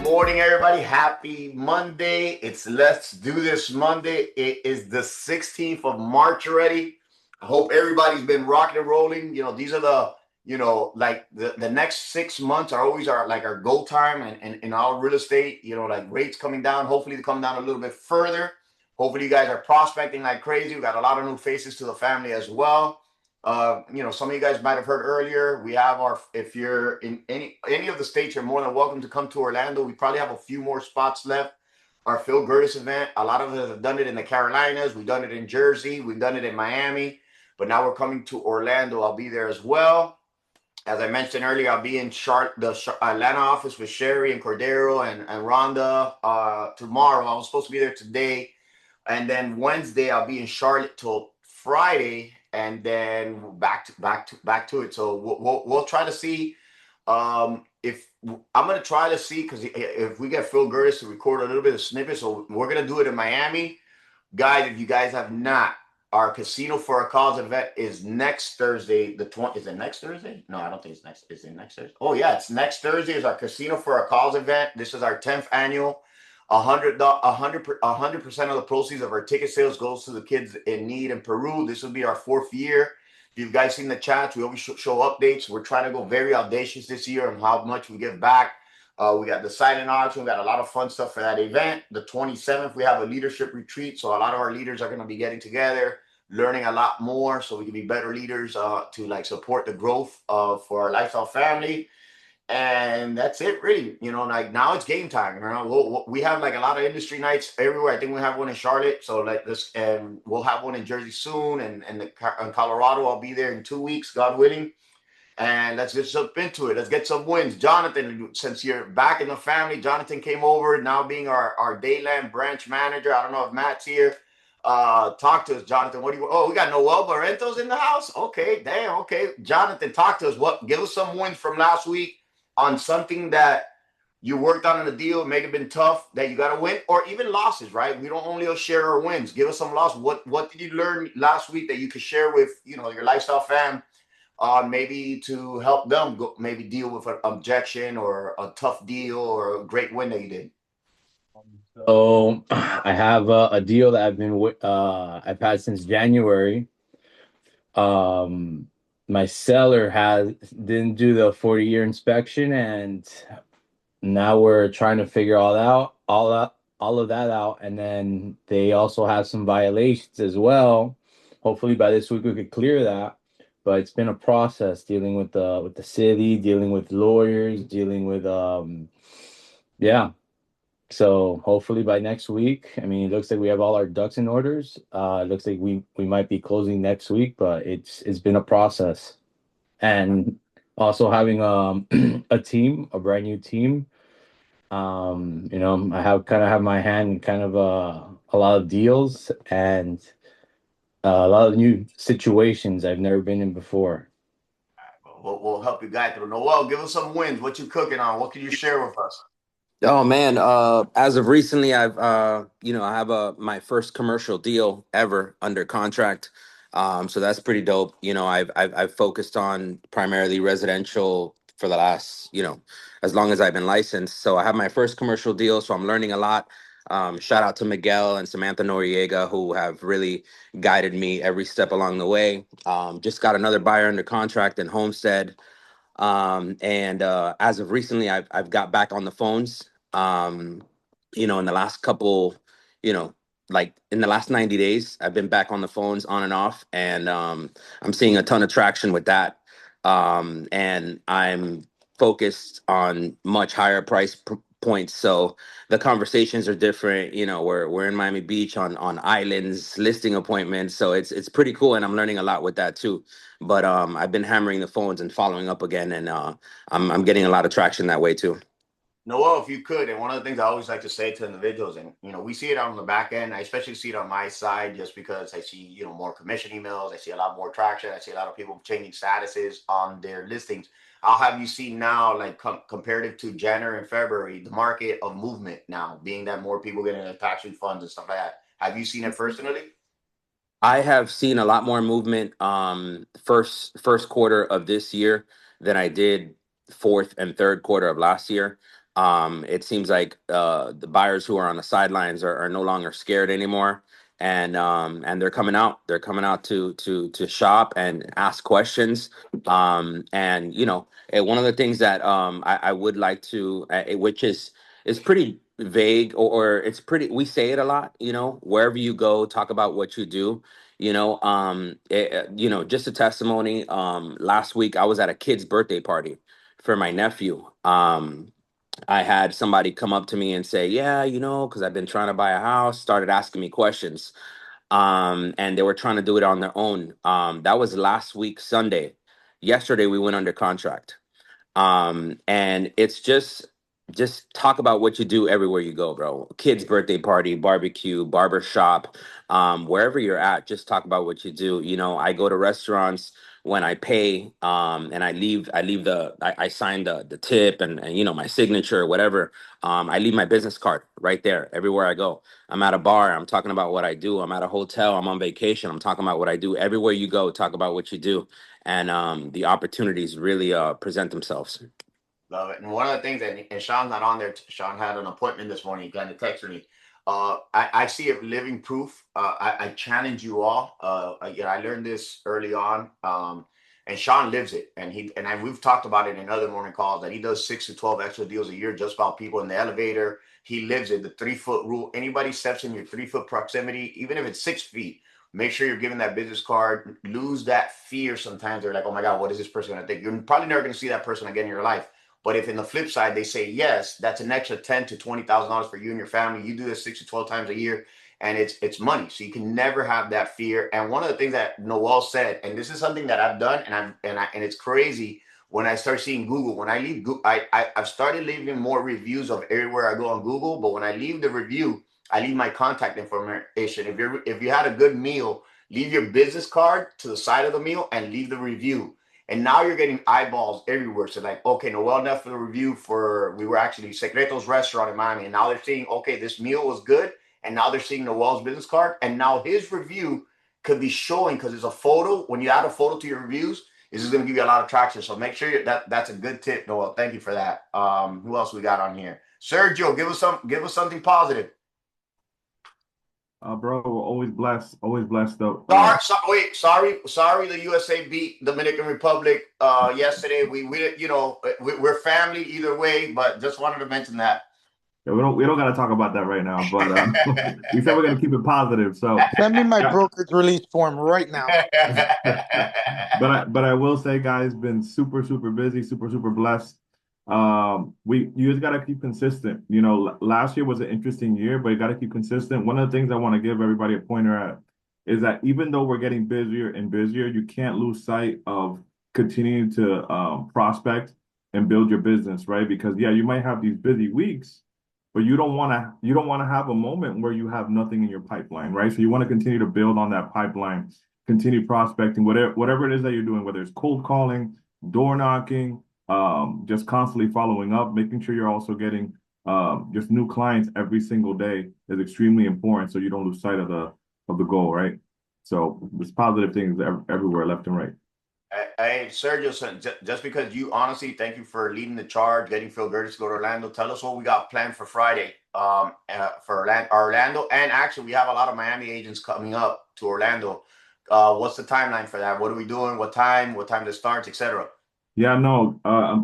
Morning, everybody. Happy Monday. It's Let's Do This Monday. It is the 16th of March already. I hope everybody's been rocking and rolling. These are like the next 6 months are always our go time and in our real estate, like rates coming down. Hopefully they come down a little bit further. Hopefully you guys are prospecting like crazy. We got a lot of new faces to the family as well. Some of you guys might have heard earlier, we have if you're in any of the states, you're more than welcome to come to Orlando. We probably have a few more spots left. Our Phil Gertis event, a lot of us have done it in the Carolinas. We've done it in Jersey. We've done it in Miami. But now we're coming to Orlando. I'll be there as well. As I mentioned earlier, I'll be in the Atlanta office with Sherry and Cordero and Rhonda tomorrow. I was supposed to be there today. And then Wednesday, I'll be in Charlotte till Friday, and then back to it. So we'll try to see if I'm gonna try to see, because if we get Phil Gertis to record a little bit of snippets, so we're gonna do it in Miami, guys. If you guys have not, our Casino for a Cause event is next Thursday. The 20th. Is it next Thursday? No, I don't think it's next. Is it next Thursday? Oh yeah, it's next Thursday. Is our Casino for a Cause event. This is our 10th annual. 100% of the proceeds of our ticket sales goes to the kids in need in Peru. This will be our 4th year. If you guys seen the chats, we always show updates. We're trying to go very audacious this year on how much we give back. We got the silent auction. We got a lot of fun stuff for that event. The 27th, we have a leadership retreat. So a lot of our leaders are going to be getting together, learning a lot more so we can be better leaders to support the growth for our lifestyle family. And that's it, really. Like now it's game time. We have like a lot of industry nights everywhere. I think we have one in Charlotte, so like this, and we'll have one in Jersey soon, and in Colorado. I'll be there in 2 weeks, God willing. And let's just jump into it. Let's get some wins. Jonathan, since you're back in the family, Jonathan came over now being our Dayland branch manager. I don't know if Matt's here. Talk to us, Jonathan. What do you? Oh, we got Noel Barrentos in the house. Okay, damn. Okay, Jonathan, talk to us. Give us some wins from last week on something that you worked on in a deal, it may have been tough that you got to win, or even losses, right? We don't only share our wins. Give us some losses. What did you learn last week that you could share with your lifestyle fam, maybe to help them maybe deal with an objection or a tough deal or a great win that you did? So I have a deal that I've had since January. My seller didn't do the 40-year inspection, and now we're trying to figure all of that out. And then they also have some violations as well. Hopefully by this week we could clear that. But it's been a process dealing with the city, dealing with lawyers, dealing with yeah. So hopefully by next week, I mean, it looks like we have all our ducks in orders. It looks like we might be closing next week, but it's been a process. And also having a team, a brand new team. I have my hand in kind of a lot of deals and a lot of new situations I've never been in before. We'll help you guide through. Noel, give us some wins. What you cooking on? What can you share with us? Oh man, as of recently, I have my first commercial deal ever under contract. So that's pretty dope. I've focused on primarily residential for the last, as long as I've been licensed. So I have my first commercial deal, so I'm learning a lot. Shout out to Miguel and Samantha Noriega, who have really guided me every step along the way. Just got another buyer under contract in Homestead. And as of recently, I've got back on the phones. In the last couple, like in the last 90 days, I've been back on the phones on and off, and I'm seeing a ton of traction with that. And I'm focused on much higher points, so the conversations are different. We're in Miami Beach on islands, listing appointments, so it's pretty cool, and I'm learning a lot with that too. But I've been hammering the phones and following up again, and I'm getting a lot of traction that way too. Noel, if you could, and one of the things I always like to say to individuals, and we see it on the back end. I especially see it on my side, just because I see more commission emails. I see a lot more traction. I see a lot of people changing statuses on their listings. I'll have you see now, like comparative to January and February, the market of movement now, being that more people getting their tax refunds and stuff like that. Have you seen it personally? I have seen a lot more movement first quarter of this year than I did fourth and third quarter of last year. It seems like the buyers who are on the sidelines are no longer scared anymore, and they're coming out. They're coming out to shop and ask questions. And one of the things that I would like to, which is pretty vague, or it's pretty, we say it a lot, wherever you go, talk about what you do. Just a testimony. Last week I was at a kid's birthday party for my nephew. I had somebody come up to me and say, yeah, because I've been trying to buy a house, started asking me questions. And they were trying to do it on their own. That was last week Sunday. Yesterday we went under contract. And it's just talk about what you do everywhere you go, bro. Kids birthday party, barbecue, barber shop, wherever you're at, just talk about what you do. I go to restaurants when I pay, and I sign the tip, and my signature or whatever. I leave my business card right there everywhere I go. I'm at a bar, I'm talking about what I do. I'm at a hotel, I'm on vacation, I'm talking about what I do. Everywhere you go, talk about what you do, and the opportunities really present themselves. Love it. And one of the things, and Sean's not on there. Sean had an appointment this morning. He kind of texted me. I see it living proof. I challenge you all. I learned this early on. And Sean lives it. We've talked about it in other morning calls that he does 6 to 12 extra deals a year just about people in the elevator. He lives it. The 3 foot rule. Anybody steps in your 3 foot proximity, even if it's 6 feet, make sure you're giving that business card. Lose that fear. Sometimes they're like, oh my God, what is this person going to think? You're probably never going to see that person again in your life. But if in the flip side they say yes, that's an extra $10,000 to $20,000 for you and your family. You do this 6 to 12 times a year, and it's money. So you can never have that fear. And one of the things that Noel said, and this is something that I've done, and it's crazy when I start seeing Google. When I leave Google, I've started leaving more reviews of everywhere I go on Google. But when I leave the review, I leave my contact information. If you had a good meal, leave your business card to the side of the meal and leave the review, and now you're getting eyeballs everywhere. So like, okay, Noel enough for the review we were actually Secreto's restaurant in Miami. And now they're seeing, okay, this meal was good. And now they're seeing Noel's business card. And now his review could be showing, because it's a photo. When you add a photo to your reviews, this is going to give you a lot of traction. So make sure that's a good tip, Noel. Thank you for that. Who else we got on here? Sergio, give us something positive. Bro, we're always blessed though. Sorry. The USA beat Dominican Republic yesterday. We're family either way, but just wanted to mention that. Yeah, we don't got to talk about that right now, but we said we're gonna keep it positive. So, Send me my yeah. brokerage release form right now. But I will say, guys, been super busy, super blessed. You just gotta keep consistent. Last year was an interesting year, but you gotta keep consistent. One of the things I want to give everybody a pointer at is that even though we're getting busier and busier, you can't lose sight of continuing to prospect and build your business, right? Because yeah, you might have these busy weeks, but you don't want to have a moment where you have nothing in your pipeline, right? So you want to continue to build on that pipeline, continue prospecting, whatever it is that you're doing, whether it's cold calling, door knocking, just constantly following up, making sure you're also getting just new clients every single day is extremely important, so you don't lose sight of the goal, right? So there's positive things everywhere, left and right. Hey, Sergio, just because you honestly, thank you for leading the charge, getting Phil Gertis to go to Orlando. Tell us what we got planned for Friday, for Orlando, and actually we have a lot of Miami agents coming up to Orlando. What's the timeline for that? What are we doing? What time? What time it starts, etc. Yeah, no,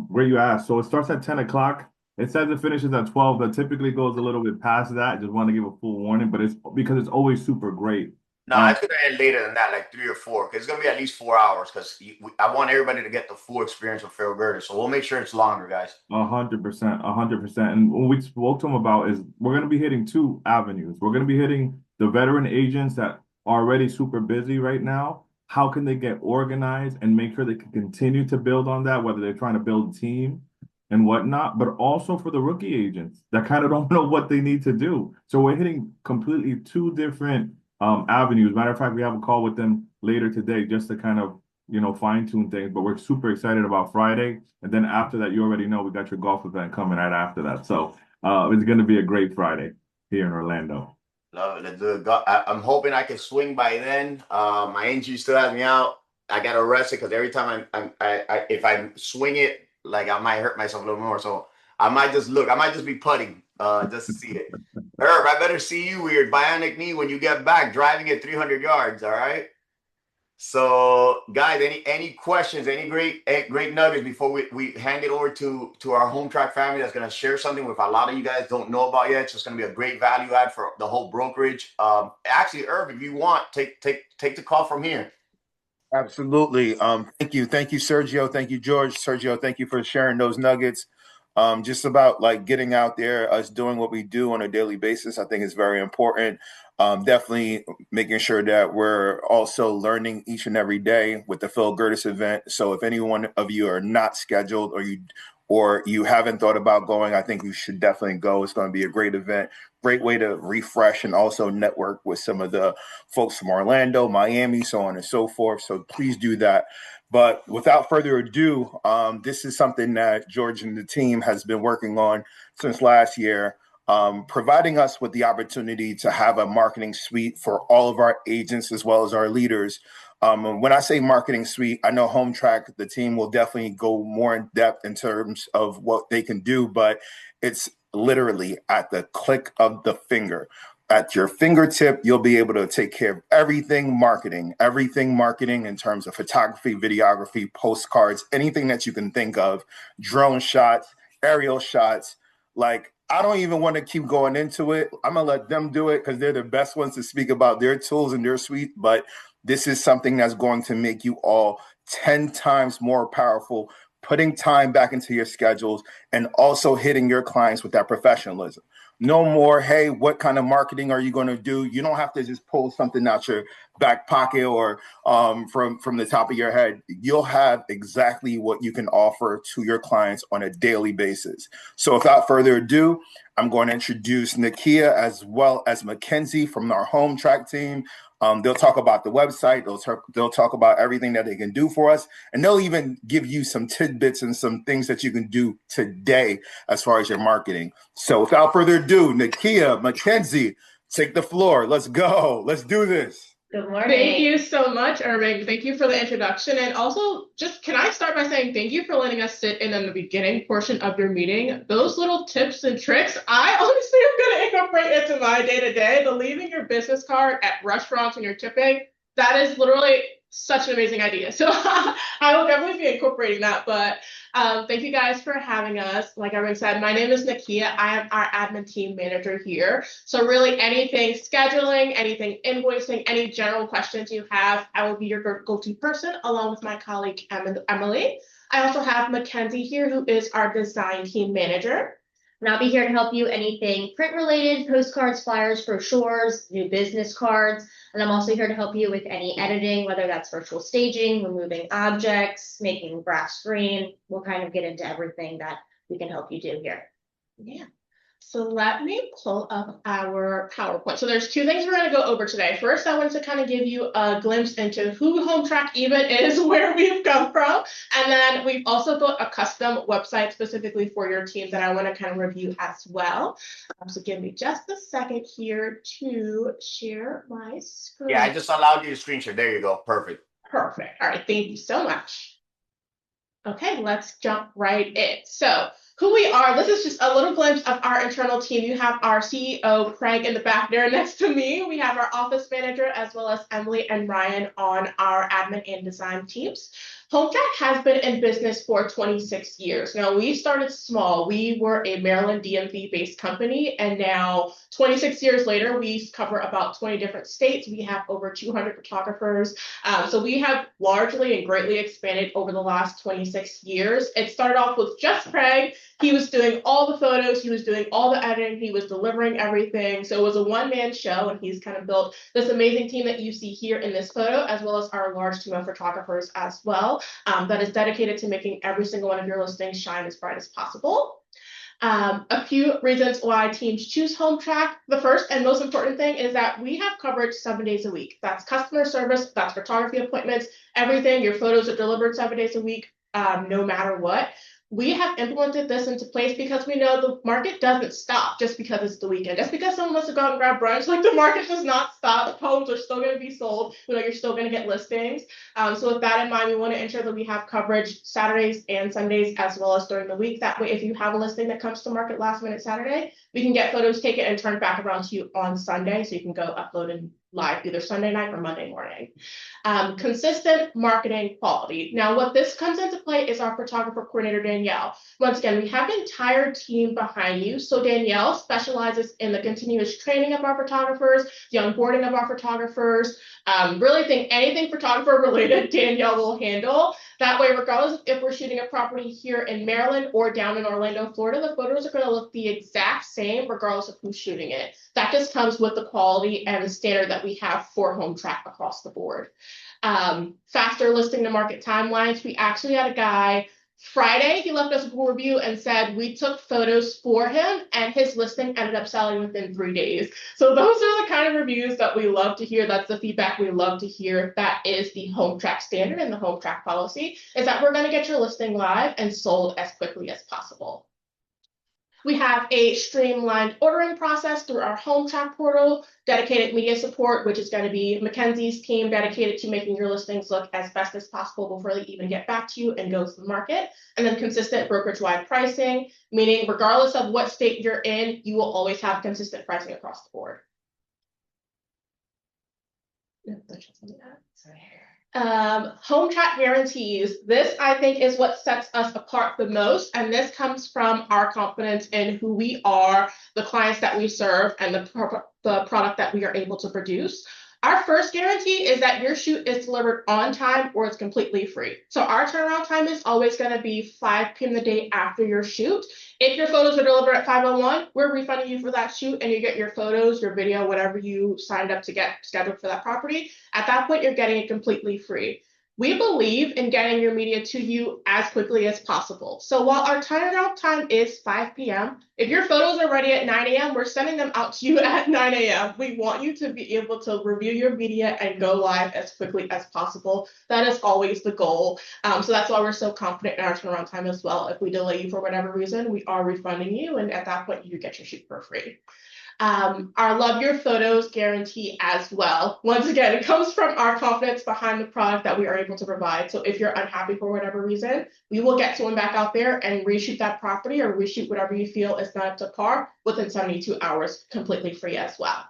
where you asked. So it starts at 10 o'clock. It says it finishes at 12, but typically goes a little bit past that. Just want to give a full warning, but it's because it's always super great. No, it's gonna end later than that, like 3 or 4, because it's gonna be at least 4 hours. Because I want everybody to get the full experience with Phil Gertis, so we'll make sure it's longer, guys. 100%, 100%. And what we spoke to him about is we're going to be hitting two avenues. We're going to be hitting the veteran agents that are already super busy right now. How can they get organized and make sure they can continue to build on that, whether they're trying to build a team and whatnot, but also for the rookie agents that kind of don't know what they need to do. So we're hitting completely two different avenues. Matter of fact, we have a call with them later today just to kind of fine tune things. But we're super excited about Friday, and then after that, you already know we got your golf event coming right after that. So it's going to be a great Friday here in Orlando. Love it. Let's do it. I'm hoping I can swing by then. My injury still has me out. I got arrested because every time if I swing it, like I might hurt myself a little more. So I might just look. I might just be putting just to see it. Herb, I better see you with your bionic knee when you get back driving at 300 yards. All right. So, guys, any questions, any great nuggets before we hand it over to our home track family that's gonna share something with a lot of you guys don't know about yet. So it's gonna be a great value add for the whole brokerage. Actually, Irv, if you want, take the call from here. Absolutely. Thank you. Thank you, Sergio. Thank you, George. Sergio, thank you for sharing those nuggets. Just about like getting out there, us doing what we do on a daily basis, I think is very important. Definitely making sure that we're also learning each and every day with the Phil Gertis event. So if any one of you are not scheduled or you haven't thought about going, I think you should definitely go. It's going to be a great event, great way to refresh and also network with some of the folks from Orlando, Miami, so on and so forth. So please do that. But without further ado, this is something that George and the team has been working on since last year, providing us with the opportunity to have a marketing suite for all of our agents as well as our leaders. When I say marketing suite, I know Hometrack, the team will definitely go more in depth in terms of what they can do, but it's literally at the click of the finger. At your fingertip, you'll be able to take care of everything marketing in terms of photography, videography, postcards, anything that you can think of, drone shots, aerial shots. Like, I don't even want to keep going into it. I'm going to let them do it because they're the best ones to speak about their tools and their suite. But this is something that's going to make you all 10 times more powerful, putting time back into your schedules and also hitting your clients with that professionalism. No more, hey, what kind of marketing are you going to do? You don't have to just pull something out your back pocket or from the top of your head. You'll have exactly what you can offer to your clients on a daily basis. So without further ado, I'm going to introduce Nakia as well as Mackenzie from our home track team. They'll talk about the website. They'll talk about everything that they can do for us. And they'll even give you some tidbits and some things that you can do today as far as your marketing. So without further ado, Nakia, Mackenzie, take the floor. Let's go. Let's do this. Good morning. Thank you so much, Irving. Thank you for the introduction. And also, can I start by saying thank you for letting us sit in on the beginning portion of your meeting. Those little tips and tricks, I honestly am going to incorporate into my day-to-day. The leaving your business card at restaurants when you're tipping, that is literally such an amazing idea. So I will definitely be incorporating that. But thank you guys for having us. Like Irving said, my name is Nakia. I am our admin team manager here. So really anything scheduling, anything invoicing, any general questions you have, I will be your go-to person along with my colleague, Emily. I also have Mackenzie here, who is our design team manager. And I'll be here to help you anything print related, postcards, flyers, brochures, new business cards. And I'm also here to help you with any editing, whether that's virtual staging, removing objects, making grass screen. We'll kind of get into everything that we can help you do here. Yeah. So let me pull up our PowerPoint. So there's two things we're going to go over today. First, I wanted to kind of give you a glimpse into who Hometrack even is, where we've come from. And then we've also built a custom website specifically for your team that I want to kind of review as well. So give me just a second here to share my screen. Yeah, I just allowed you to screen share. There you go. Perfect. Perfect. All right. Thank you so much. Okay, let's jump right in. So who we are, this is just a little glimpse of our internal team. You have our CEO, Craig, in the back there next to me. We have our office manager, as well as Emily and Ryan on our admin and design teams. Hometrack has been in business for 26 years. Now, we started small. We were a Maryland DMV-based company, and now 26 years later, we cover about 20 different states. We have over 200 photographers. So we have largely and greatly expanded over the last 26 years. It started off with just Craig. He was doing all the photos. He was doing all the editing. He was delivering everything. So it was a one-man show, and he's kind of built this amazing team that you see here in this photo, as well as our large team of photographers as well, that is dedicated to making every single one of your listings shine as bright as possible. A few reasons why teams choose Hometrack. The first and most important thing is that we have coverage 7 days a week. That's customer service, that's photography appointments, everything. Your photos are delivered 7 days a week, no matter what. we have implemented this into place because we know the market doesn't stop just because it's the weekend. Just because someone wants to go out and grab brunch, like the market does not stop. Homes are still going to be sold. You know, you're still going to get listings. So with that in mind, we want to ensure that we have coverage Saturdays and Sundays as well as during the week. That way, if you have a listing that comes to market last minute Saturday, we can get photos taken and turned back around to you on Sunday. So you can go upload and live either Sunday night or Monday morning. Consistent marketing quality. Now, what this comes into play is our photographer coordinator, Danielle. Once again, we have an entire team behind you. So Danielle specializes in the continuous training of our photographers, the onboarding of our photographers, really think anything photographer related, Danielle will handle. That way, regardless if we're shooting a property here in Maryland or down in Orlando, Florida, the photos are going to look the exact same regardless of who's shooting it. That just comes with the quality and the standard that we have for Hometrack across the board. Faster listing to market timelines. We actually had a guy Friday, he left us a Google review and said we took photos for him and his listing ended up selling within 3 days. So those are the kind of reviews that we love to hear. That's the feedback we love to hear. That is the Hometrack standard and the Hometrack policy, is that we're going to get your listing live and sold as quickly as possible. We have a streamlined ordering process through our Hometrack portal, dedicated media support, which is going to be Mackenzie's team dedicated to making your listings look as best as possible before they even get back to you and go to the market. And then consistent brokerage-wide pricing, meaning regardless of what state you're in, you will always have consistent pricing across the board. Hometrack guarantees. This, I think, is what sets us apart the most, and this comes from our confidence in who we are, the clients that we serve, and the product that we are able to produce. Our first guarantee is that your shoot is delivered on time or it's completely free. So our turnaround time is always going to be 5 p.m. the day after your shoot. If your photos are delivered at 5:01, we're refunding you for that shoot and you get your photos, your video, whatever you signed up to get scheduled for that property. At that point, you're getting it completely free. We believe in getting your media to you as quickly as possible. So while our turnaround time is 5 p.m., if your photos are ready at 9 a.m., we're sending them out to you at 9 a.m. We want you to be able to review your media and go live as quickly as possible. That is always the goal. So that's why we're so confident in our turnaround time as well. If we delay you for whatever reason, we are refunding you. And at that point, you get your shoot for free. Our love your photos guarantee as well. Once again, it comes from our confidence behind the product that we are able to provide. So if you're unhappy for whatever reason, we will get someone back out there and reshoot that property or reshoot whatever you feel is not up to par within 72 hours, completely free as well.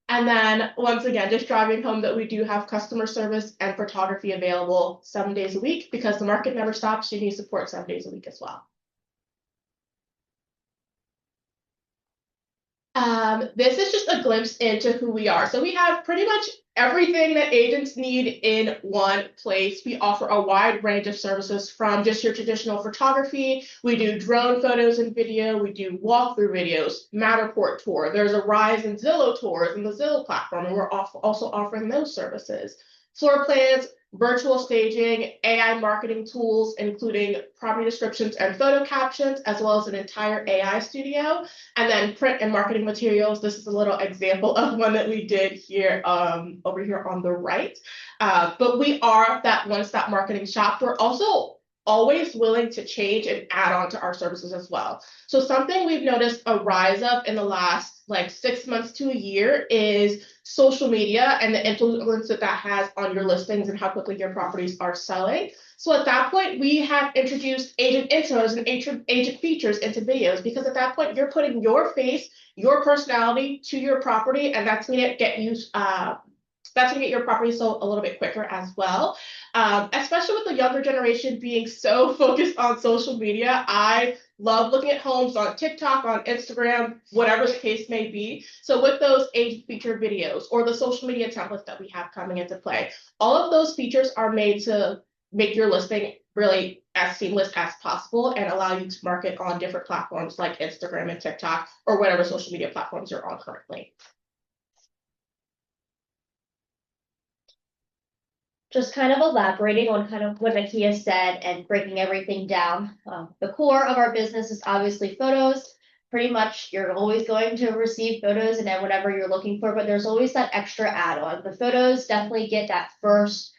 And then once again, just driving home that we do have customer service and photography available 7 days a week because the market never stops. You need support 7 days a week as well. This is just a glimpse into who we are. So we have pretty much everything that agents need in one place. We offer a wide range of services from just your traditional photography. We do drone photos and video. We do walkthrough videos, Matterport tour. There's a rise in Zillow tours in the Zillow platform, and we're also offering those services. Floor plans, virtual staging, AI marketing tools, including property descriptions and photo captions, as well as an entire AI studio, and then print and marketing materials. This is a little example of one that we did here, over here on the right. But we are that one-stop marketing shop. We're also always willing to change and add on to our services as well. So something we've noticed a rise of in the last like 6 months to a year is social media and the influence that that has on your listings and how quickly your properties are selling. So at that point, we have introduced agent intros and agent features into videos because at that point, you're putting your face, your personality to your property, and that's going to get you that's going to get your property sold a little bit quicker as well. Especially with the younger generation being so focused on social media, I love looking at homes on TikTok, on Instagram, whatever the case may be. So with those agent feature videos or the social media templates that we have coming into play, all of those features are made to make your listing really as seamless as possible and allow you to market on different platforms like Instagram and TikTok or whatever social media platforms you're on currently. Just kind of elaborating on kind of what Nakia said and breaking everything down. The core of our business is obviously photos. Pretty much you're always going to receive photos and then whatever you're looking for, but there's always that extra add-on. The photos definitely get that first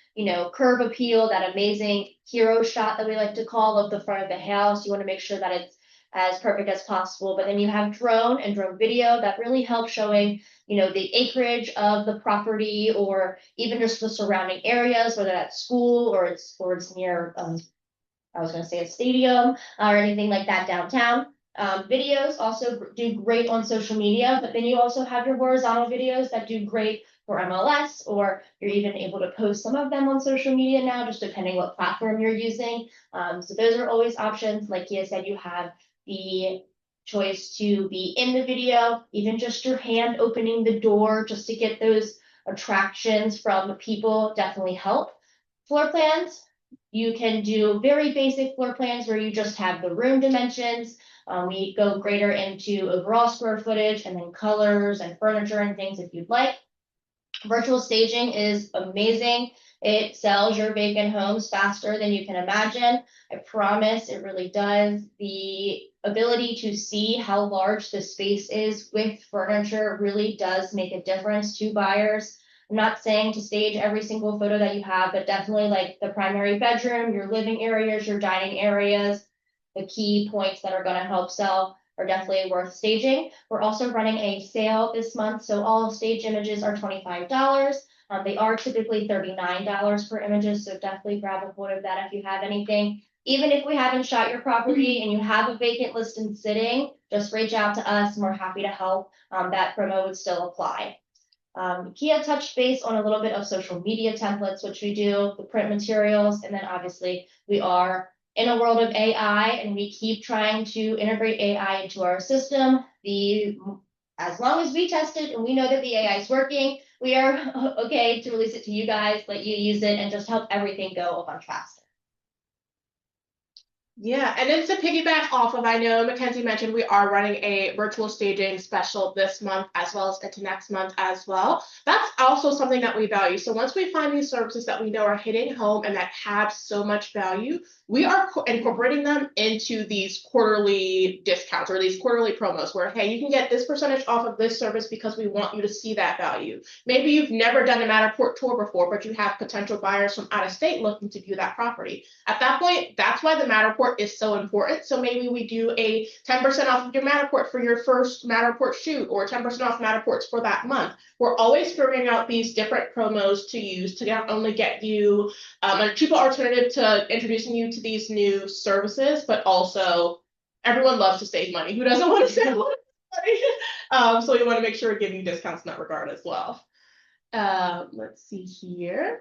curb appeal, that amazing hero shot that we like to call of the front of the house. You want to make sure that it's as perfect as possible. But then you have drone and drone video that really help showing, the acreage of the property, or even just the surrounding areas, whether that's school or it's near, I was going to say a stadium or anything like that downtown. Videos also do great on social media, but then you also have your horizontal videos that do great for MLS, or you're even able to post some of them on social media now, just depending what platform you're using. So those are always options. Like Kia said, you have the choice to be in the video, even just your hand opening the door just to get those attractions from the people definitely help. Floor plans, you can do very basic floor plans where you just have the room dimensions. We go greater into overall square footage and then colors and furniture and things if you'd like. Virtual staging is amazing. It sells your vacant homes faster than you can imagine. I promise it really does. The ability to see how large the space is with furniture really does make a difference to buyers. I'm not saying to stage every single photo that you have, but definitely like the primary bedroom, your living areas, your dining areas, the key points that are going to help sell are definitely worth staging. We're also running a sale this month, so all stage images are $25. They are typically $39 per images, so definitely grab a hold of that if you have anything. Even if we haven't shot your property and you have a vacant listing sitting, just reach out to us and we're happy to help. That promo would still apply. Kia touched base on a little bit of social media templates, which we do, the print materials, and then obviously we are in a world of AI, and we keep trying to integrate AI into our system. As long as we test it and we know that the AI is working, we are okay to release it to you guys, let you use it, and just help everything go a bunch faster. Yeah, and then to piggyback off of, I know Mackenzie mentioned we are running a virtual staging special this month as well as into next month as well. That's also something that we value. So once we find these services that we know are hitting home and that have so much value, we are incorporating them into these quarterly discounts or these quarterly promos where, hey, you can get this percentage off of this service because we want you to see that value. Maybe you've never done a Matterport tour before, but you have potential buyers from out of state looking to view that property. At that point, that's why the Matterport is so important. So maybe we do a 10% off of your Matterport for your first Matterport shoot, or 10% off Matterports for that month. We're always figuring out these different promos to use to not only get you a cheaper alternative to introducing you to these new services, but also everyone loves to save money. Who doesn't want to save money? So we want to make sure we give you discounts in that regard as well. Let's see here.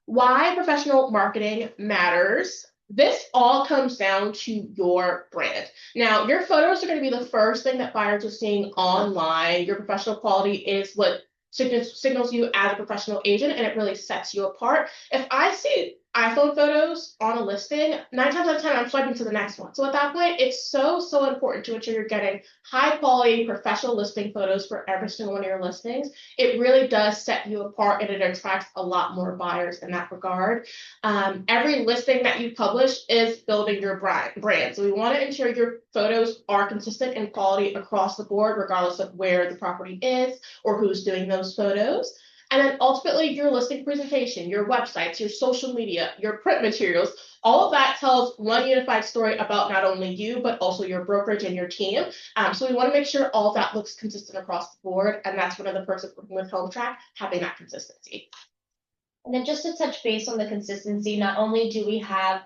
Why professional marketing matters. This all comes down to your brand. Now, your photos are going to be the first thing that buyers are seeing online. Your professional quality is what signals you as a professional agent, and it really sets you apart. If I see iPhone photos on a listing, 9 times out of 10, I'm swiping to the next one. So at that point, it's so important to ensure you're getting high quality professional listing photos for every single one of your listings. It really does set you apart, and it attracts a lot more buyers in that regard. Every listing that you publish is building your brand. So we want to ensure your photos are consistent in quality across the board, regardless of where the property is or who's doing those photos. And then ultimately your listing presentation, your websites, your social media, your print materials, all of that tells one unified story about not only you, but also your brokerage and your team. So we want to make sure all of that looks consistent across the board. And that's one of the perks of working with Hometrack, having that consistency. And then just to touch base on the consistency, not only do we have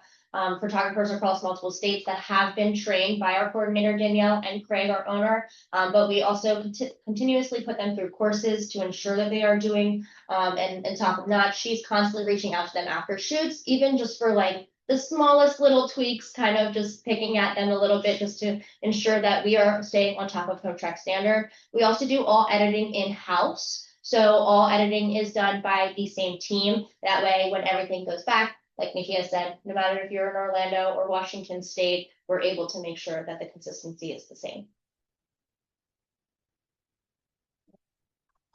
photographers across multiple states that have been trained by our coordinator, Danielle, and Craig, our owner, but we also continuously put them through courses to ensure that they are doing and top of notch. She's constantly reaching out to them after shoots, even just for like the smallest little tweaks, kind of just picking at them a little bit just to ensure that we are staying on top of Hometrack standard. We also do all editing in-house. So all editing is done by the same team. That way, when everything goes back, like Nikia said, no matter if you're in Orlando or Washington State, we're able to make sure that the consistency is the same.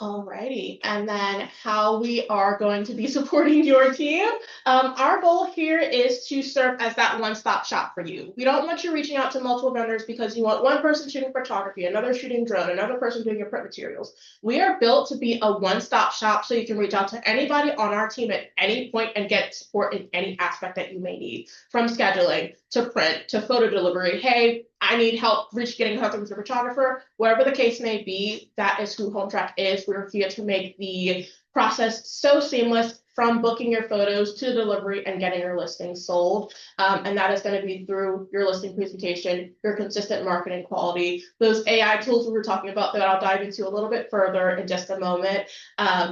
Alrighty, and then how we are going to be supporting your team. Our goal here is to serve as that one-stop shop for you. We don't want you reaching out to multiple vendors because you want one person shooting photography, another shooting drone, another person doing your print materials. We are built to be a one-stop shop so you can reach out to anybody on our team at any point and get support in any aspect that you may need, from scheduling to print to photo delivery. Hey, I need help getting in contact with a photographer, whatever the case may be, that is who Hometrack is. We're here to make the process so seamless, from booking your photos to delivery and getting your listing sold. And that is going to be through your listing presentation, your consistent marketing quality, those AI tools we were talking about that I'll dive into a little bit further in just a moment,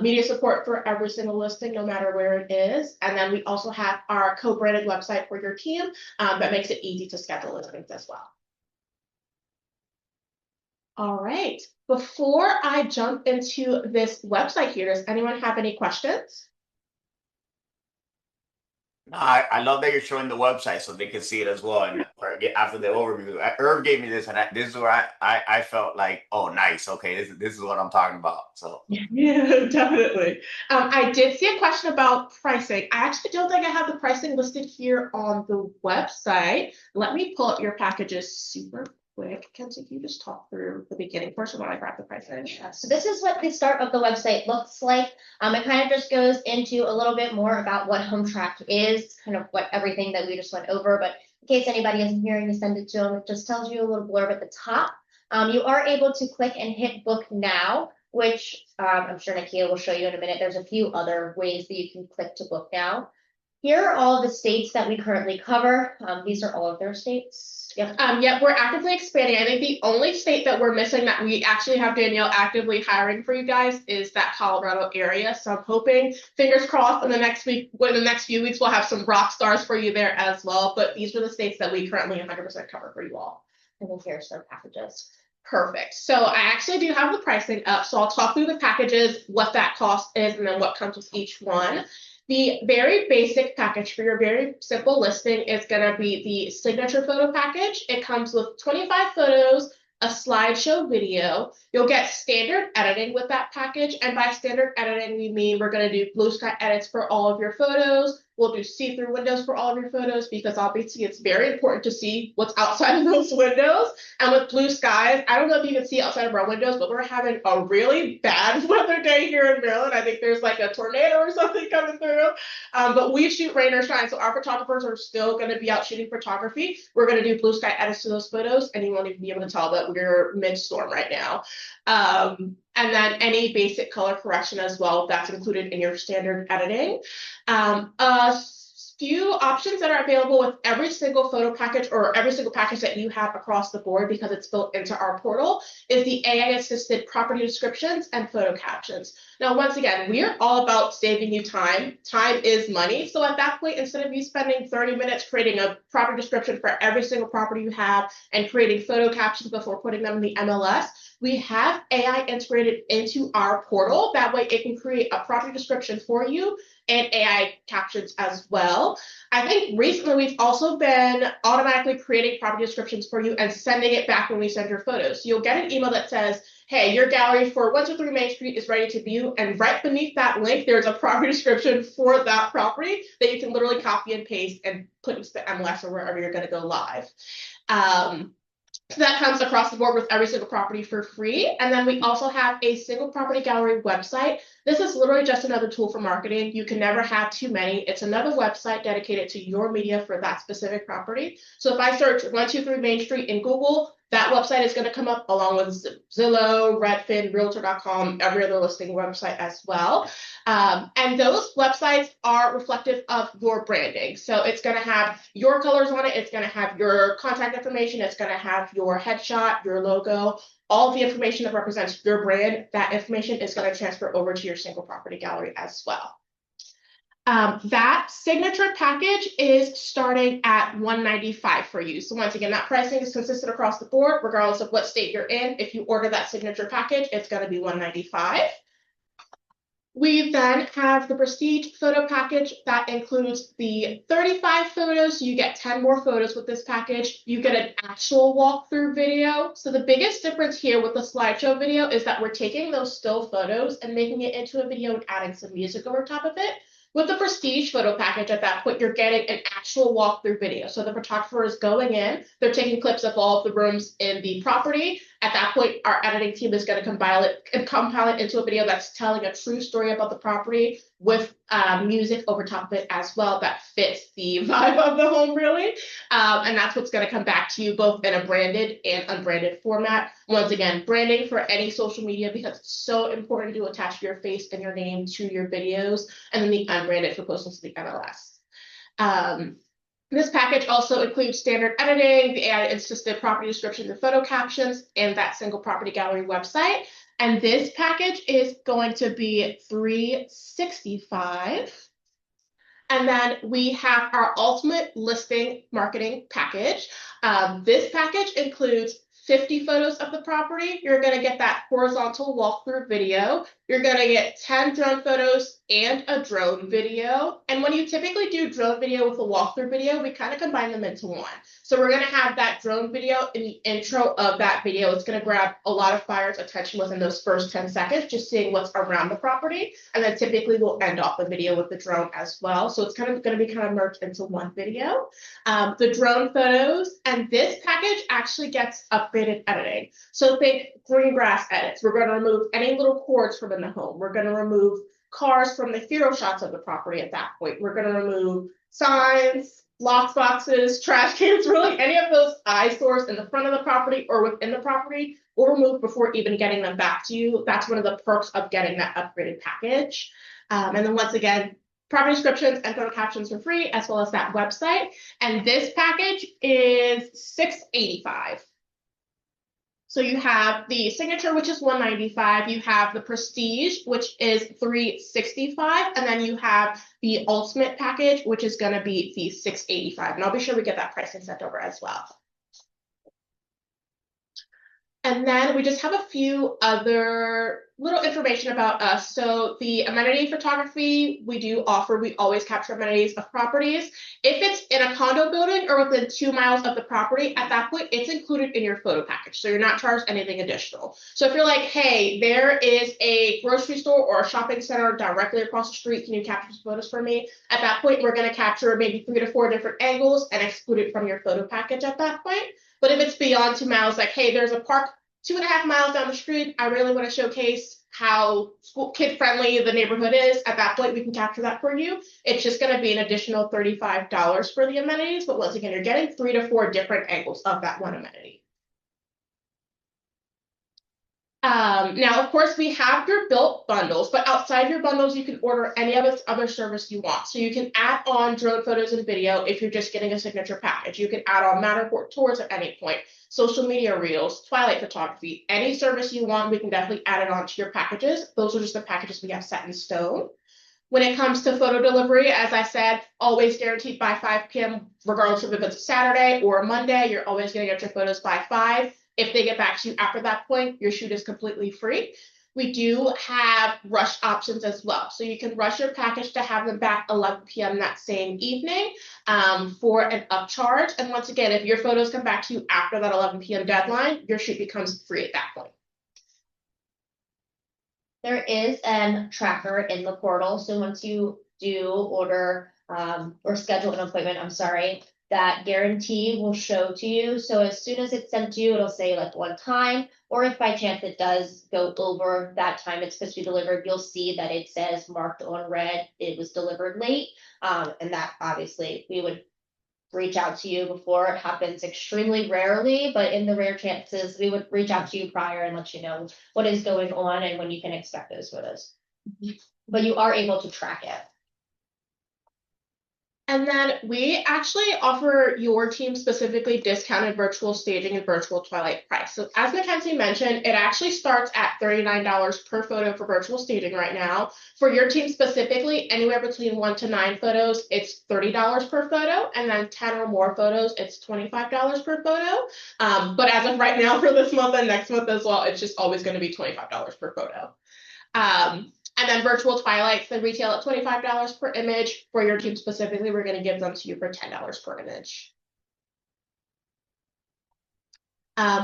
media support for every single listing, no matter where it is. And then we also have our co-branded website for your team that makes it easy to schedule listings as well. All right, before I jump into this website here, does anyone have any questions? No, I love that you're showing the website so they can see it as well. And after the overview, Irv gave me this, and this is where I felt like, oh, nice. Okay, this is what I'm talking about. So Yeah, definitely. I did see a question about pricing. I actually don't think I have the pricing listed here on the website. Let me pull up your packages super quick. Kenzie, can you just talk through the beginning portion while I grab the pricing? Yeah, so this is what the start of the website looks like. It kind of just goes into a little bit more about what Hometrack is, kind of what everything that we just went over. But in case anybody isn't hearing, you send it to them. It just tells you a little blurb at the top. You are able to click and hit book now, which I'm sure Nakia will show you in a minute. There's a few other ways that you can click to book now. Here are all the states that we currently cover. These are all of their states. Yep. Yep, we're actively expanding. I think the only state that we're missing that we actually have Danielle actively hiring for you guys is that Colorado area. So I'm hoping, fingers crossed, in the next few weeks, we'll have some rock stars for you there as well. But these are the states that we currently 100% cover for you all. And then here's their packages. Perfect. So I actually do have the pricing up. So I'll talk through the packages, what that cost is, and then what comes with each one. The very basic package for your very simple listing is going to be the signature photo package. It comes with 25 photos, a slideshow video. You'll get standard editing with that package. And by standard editing, we mean we're going to do blue sky edits for all of your photos. We'll do see-through windows for all of your photos because obviously it's very important to see what's outside of those windows. And with blue skies, I don't know if you can see outside of our windows, but we're having a really bad weather day here in Maryland. I think there's like a tornado or something coming through. But we shoot rain or shine, so our photographers are still going to be out shooting photography. We're going to do blue sky edits to those photos, and you won't even be able to tell that we're mid-storm right now. And then any basic color correction as well, that's included in your standard editing. A few options that are available with every single photo package or every single package that you have across the board because it's built into our portal is the AI-assisted property descriptions and photo captions. Now, once again, we're all about saving you time. Time is money. So at that point, instead of you spending 30 minutes creating a property description for every single property you have and creating photo captions before putting them in the MLS, we have AI integrated into our portal. That way it can create a property description for you and AI captions as well. I think recently we've also been automatically creating property descriptions for you and sending it back when we send your photos. So you'll get an email that says, hey, your gallery for 123 Main Street is ready to view. And right beneath that link, there's a property description for that property that you can literally copy and paste and put into the MLS or wherever you're going to go live. So that comes across the board with every single property for free. And then we also have a single property gallery website. This is literally just another tool for marketing. You can never have too many. It's another website dedicated to your media for that specific property. So if I search 123 Main Street in Google, that website is going to come up along with Zillow, Redfin, Realtor.com, every other listing website as well. And those websites are reflective of your branding. So it's going to have your colors on it. It's going to have your contact information. It's going to have your headshot, your logo, all the information that represents your brand. That information is going to transfer over to your single property gallery as well. That signature package is starting at $195 for you. So once again, that pricing is consistent across the board, regardless of what state you're in. If you order that signature package, it's going to be $195. We then have the Prestige photo package that includes the 35 photos. So you get 10 more photos with this package. You get an actual walkthrough video. So the biggest difference here with the slideshow video is that we're taking those still photos and making it into a video and adding some music over top of it. With the Prestige photo package, at that point, you're getting an actual walkthrough video. So the photographer is going in, they're taking clips of all of the rooms in the property. At that point, our editing team is going to compile it into a video that's telling a true story about the property with music over top of it as well that fits the vibe of the home, really. And that's what's going to come back to you both in a branded and unbranded format. Once again, branding for any social media because it's so important to attach your face and your name to your videos, and then the unbranded for posting to the MLS. This package also includes standard editing, the AI assisted property descriptions and photo captions, and that single property gallery website. And this package is going to be $365. And then we have our ultimate listing marketing package. This package includes 50 photos of the property. You're going to get that horizontal walkthrough video. You're going to get 10 drone photos and a drone video. And when you typically do drone video with a walkthrough video, we kind of combine them into one. So we're going to have that drone video in the intro of that video. It's going to grab a lot of buyers' attention within those first 10 seconds, just seeing what's around the property. And then typically we'll end off the video with the drone as well. So it's kind of going to be kind of merged into one video. The drone photos, and this package actually gets upgraded editing. So think green grass edits. We're going to remove any little cords from in the home. We're going to remove cars from the hero shots of the property at that point. We're going to remove signs, lock boxes, trash cans, really any of those eyesores in the front of the property or within the property or remove before even getting them back to you. That's one of the perks of getting that upgraded package. And then once again, property descriptions and photo captions for free, as well as that website. And this package is $685. So you have the signature, which is $195. You have the prestige, which is $365, and then you have the ultimate package, which is going to be the $685. And I'll be sure we get that pricing sent over as well. And then we just have a few other little information about us. So the amenity photography we do offer, we always capture amenities of properties. If it's in a condo building or within 2 miles of the property, at that point, it's included in your photo package. So you're not charged anything additional. So if you're like, hey, there is a grocery store or a shopping center directly across the street, can you capture some photos for me? At that point, we're going to capture maybe 3 to 4 different angles and exclude it from your photo package at that point. But if it's beyond 2 miles, like, hey, there's a park 2.5 miles down the street, I really want to showcase how kid-friendly the neighborhood is. At that point, we can capture that for you. It's just going to be an additional $35 for the amenities. But once again, you're getting 3 to 4 different angles of that one amenity. Now, of course, we have your built bundles, but outside your bundles, you can order any other service you want. So you can add on drone photos and video if you're just getting a signature package. You can add on Matterport tours at any point, social media reels, twilight photography, any service you want, we can definitely add it on to your packages. Those are just the packages we have set in stone. When it comes to photo delivery, as I said, always guaranteed by 5 p.m., regardless of if it's a Saturday or a Monday, you're always going to get your photos by 5. If they get back to you after that point, your shoot is completely free. We do have rush options as well. So you can rush your package to have them back 11 p.m. that same evening for an upcharge. And once again, if your photos come back to you after that 11 p.m. deadline, your shoot becomes free at that point. There is a tracker in the portal. So once you do order or schedule an appointment, that guarantee will show to you. So as soon as it's sent to you, it'll say like what time, or if by chance it does go over that time it's supposed to be delivered, you'll see that it says marked on red, it was delivered late. And that obviously we would reach out to you before. It happens extremely rarely, but in the rare chances, we would reach out to you prior and let you know what is going on and when you can expect those photos. But you are able to track it. And then we actually offer your team specifically discounted virtual staging and virtual twilight price. So as Mackenzie mentioned, it actually starts at $39 per photo for virtual staging right now. For your team specifically, anywhere between 1 to 9 photos, it's $30 per photo. And then 10 or more photos, it's $25 per photo. But as of right now for this month and next month as well, it's just always going to be $25 per photo. And then virtual twilights, they retail at $25 per image. For your team specifically, we're going to give them to you for $10 per image.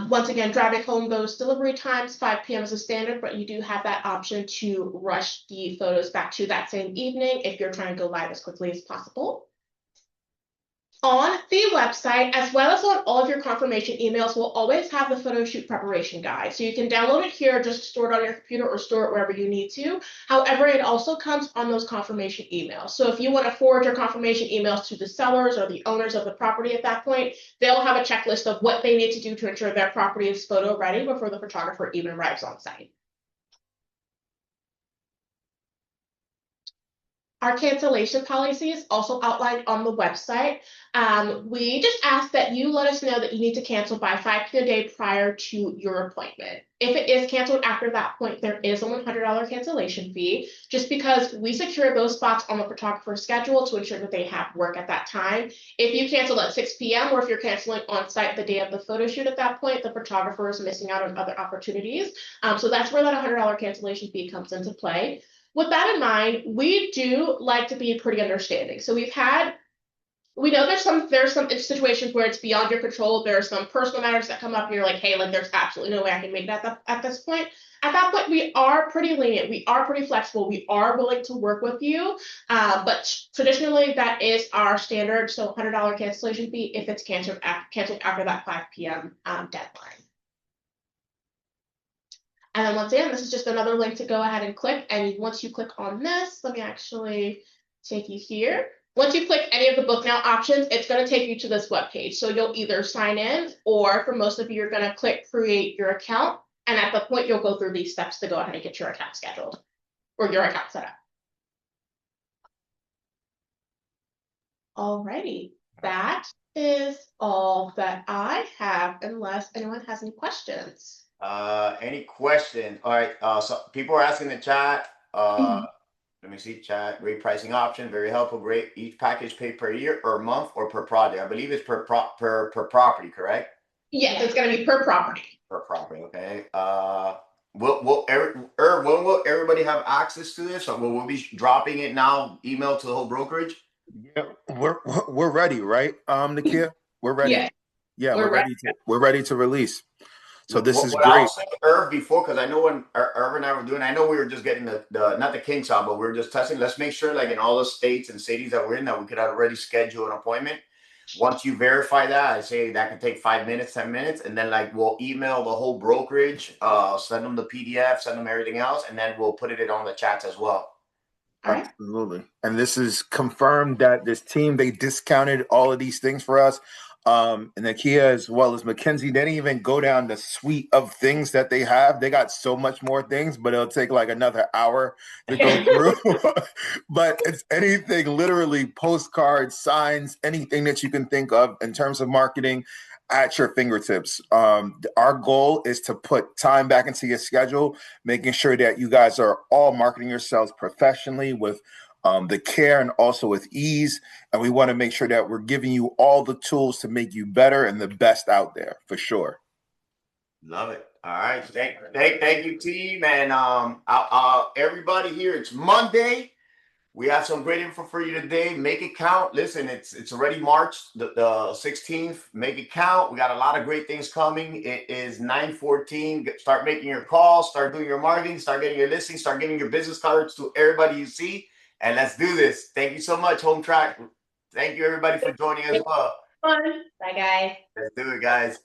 Once again, driving home, those delivery times, 5 p.m. is a standard, but you do have that option to rush the photos back to that same evening if you're trying to go live as quickly as possible. On the website, as well as on all of your confirmation emails, we'll always have the photo shoot preparation guide. So you can download it here, just store it on your computer or store it wherever you need to. However, it also comes on those confirmation emails. So if you want to forward your confirmation emails to the sellers or the owners of the property at that point, they'll have a checklist of what they need to do to ensure their property is photo ready before the photographer even arrives on site. Our cancellation policy is also outlined on the website. We just ask that you let us know that you need to cancel by 5 p.m. a day prior to your appointment. If it is canceled after that point, there is a $100 cancellation fee, just because we secure those spots on the photographer's schedule to ensure that they have work at that time. If you cancel at 6 p.m. or if you're canceling on site the day of the photo shoot at that point, the photographer is missing out on other opportunities. So that's where that $100 cancellation fee comes into play. With that in mind, we do like to be pretty understanding. So we know there's some situations where it's beyond your control. There are some personal matters that come up and you're like, hey, like there's absolutely no way I can make that at this point. At that point, we are pretty lenient. We are pretty flexible. We are willing to work with you. But traditionally, that is our standard. So $100 cancellation fee if it's canceled after that 5 p.m. Deadline. And then once again, this is just another link to go ahead and click. And once you click on this, let me actually take you here. Once you click any of the book now options, it's going to take you to this web page. So you'll either sign in, or for most of you, you're going to click create your account. And at the point, you'll go through these steps to go ahead and get your account scheduled or your account set up. Alrighty, that is all that I have, unless anyone has any questions. Any question? All right. So people are asking in the chat. Let me see chat. Great pricing option. Very helpful. Great. Each package paid per year or month or per project. I believe it's per property, correct? Yes, it's going to be per property. Per property. Okay. When will everybody have access to this? Or will we be dropping it now? Email to the whole brokerage? Yeah, we're ready, right? Nakia, we're ready. Yeah, yeah, we're ready. We're ready to release. So this is what great. I was saying to Irv before, because I know when Irv and I were doing, I know we were just getting the not the king side, but we were just testing. Let's make sure, like in all the states and cities that we're in, that we could already schedule an appointment. Once you verify that, I say that can take 5 minutes, 10 minutes, and then like we'll email the whole brokerage, send them the PDF, send them everything else, and then we'll put it on the chats as well. Absolutely. And this is confirmed that this team, they discounted all of these things for us. And Nakia as well as Mackenzie, they didn't even go down the suite of things that they have. They got so much more things, but it'll take like another hour to go through. But it's anything, literally postcards, signs, anything that you can think of in terms of marketing at your fingertips. Our goal is to put time back into your schedule, making sure that you guys are all marketing yourselves professionally with the care and also with ease. And we want to make sure that we're giving you all the tools to make you better and the best out there for sure. Love it. All right. Thank you, team. And everybody here, it's Monday. We have some great info for you today. Make it count. Listen, it's already March the 16th. Make it count. We got a lot of great things coming. It is 9/14. Start making your calls. Start doing your marketing. Start getting your listings. Start getting your business cards to everybody you see. And let's do this. Thank you so much, Hometrack. Thank you, everybody, for joining as well. Bye, guys. Let's do it, guys.